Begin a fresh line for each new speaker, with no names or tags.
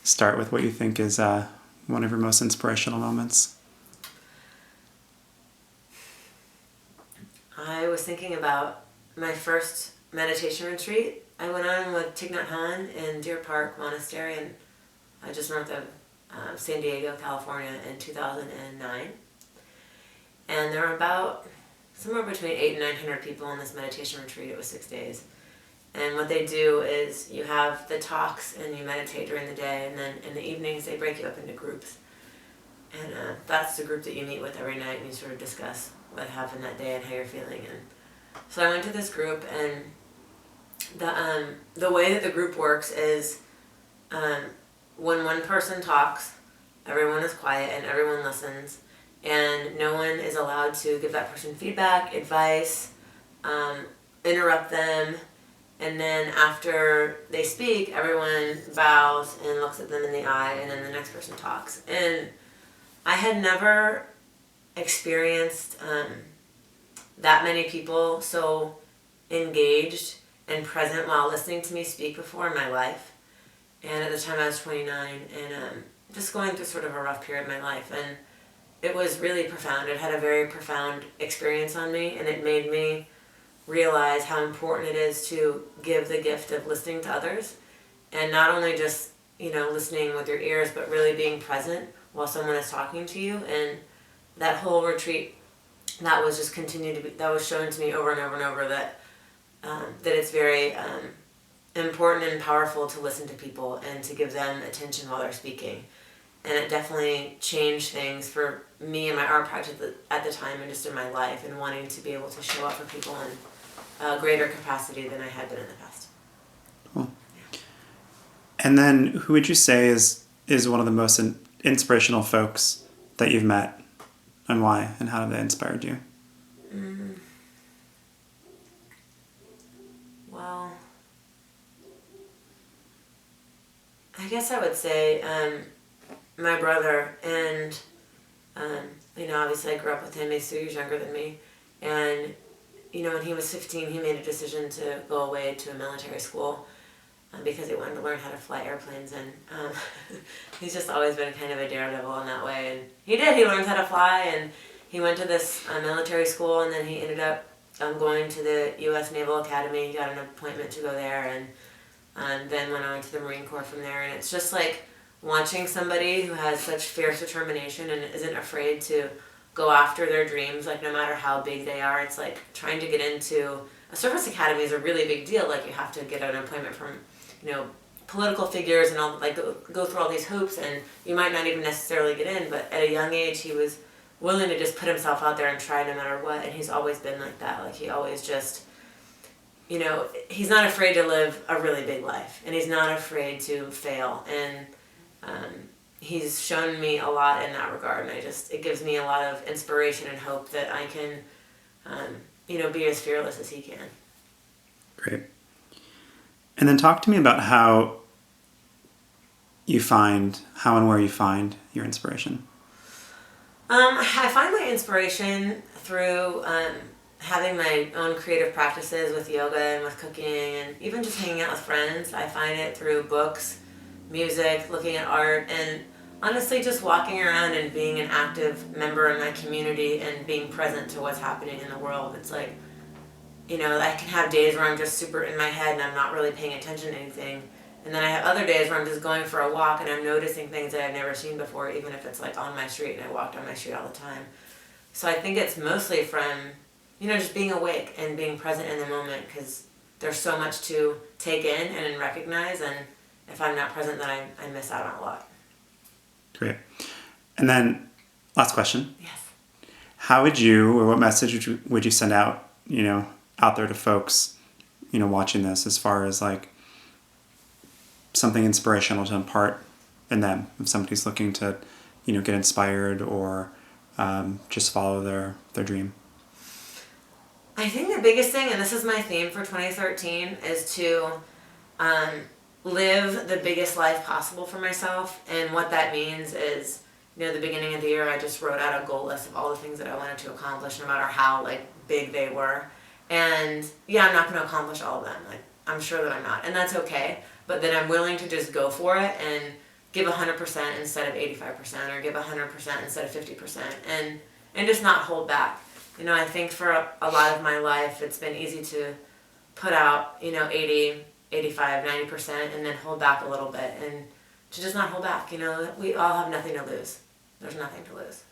start with what you think is one of your most inspirational moments.
I was thinking about my first meditation retreat. I went on with Thich Nhat Hanh in Deer Park Monastery, and just north of San Diego, California, in 2009. And there were about somewhere between 800 and 900 people on this meditation retreat. It was 6 days. And what they do is you have the talks and you meditate during the day, and then in the evenings they break you up into groups. And that's the group that you meet with every night, and you sort of discuss what happened that day and how you're feeling. And so I went to this group, and the way that the group works is when one person talks, everyone is quiet and everyone listens, and no one is allowed to give that person feedback, advice, interrupt them. And then after they speak, everyone bows and looks at them in the eye, and then the next person talks. And I had never experienced that many people so engaged and present while listening to me speak before in my life. And at the time I was 29, and just going through sort of a rough period in my life. And it was really profound. It had a very profound experience on me, and it made me realize how important it is to give the gift of listening to others, and not only just listening with your ears, but really being present while someone is talking to you. And that whole retreat, that was just continued to be, that was shown to me over and over and over that it's very important and powerful to listen to people and to give them attention while they're speaking. And it definitely changed things for me and my art practice at the time, and just in my life, and wanting to be able to show up for people in a greater capacity than I had been in the past.
Cool. Yeah. And then who would you say is one of the most inspirational folks that you've met, and why, and how have they inspired you?
Well, I guess I would say my brother, and obviously I grew up with him. He's 3 years younger than me, and when he was 15, he made a decision to go away to a military school because he wanted to learn how to fly airplanes. And he's just always been kind of a daredevil in that way. And he learned how to fly, and he went to this military school, and then he ended up going to the U.S. Naval Academy. He got an appointment to go there, and then went on to the Marine Corps from there. And it's just like watching somebody who has such fierce determination and isn't afraid to go after their dreams, like no matter how big they are. It's like trying to get into a service academy is a really big deal. Like you have to get an appointment from, political figures and all, like go through all these hoops, and you might not even necessarily get in. But at a young age, he was willing to just put himself out there and try no matter what. And he's always been like that. Like he always just, he's not afraid to live a really big life, and he's not afraid to fail. And he's shown me a lot in that regard, and it gives me a lot of inspiration and hope that I can, be as fearless as he can.
Great. And then talk to me about how and where you find your inspiration.
I find my inspiration through having my own creative practices with yoga and with cooking, and even just hanging out with friends. I find it through books, music, looking at art, and honestly just walking around and being an active member in my community and being present to what's happening in the world. It's like, I can have days where I'm just super in my head and I'm not really paying attention to anything. And then I have other days where I'm just going for a walk and I'm noticing things that I've never seen before, even if it's like on my street, and I walk down my street all the time. So I think it's mostly from, just being awake and being present in the moment, because there's so much to take in and recognize, and if I'm not present, then I miss out on a lot.
Great. And then, last question.
Yes.
How would you, or what message would you send out, out there to folks, watching this, as far as like something inspirational to impart in them, if somebody's looking to, get inspired or just follow their dream?
I think the biggest thing, and this is my theme for 2013, is to live the biggest life possible for myself. And what that means is, the beginning of the year, I just wrote out a goal list of all the things that I wanted to accomplish, no matter how big they were. And yeah, I'm not going to accomplish all of them. I'm sure that I'm not, and that's okay. But then I'm willing to just go for it and give 100% instead of 85%, or give 100% instead of 50%, and just not hold back. You know, I think for a lot of my life, it's been easy to put out, 80, 85, 90%, and then hold back a little bit, and to just not hold back. We all have nothing to lose. There's nothing to lose.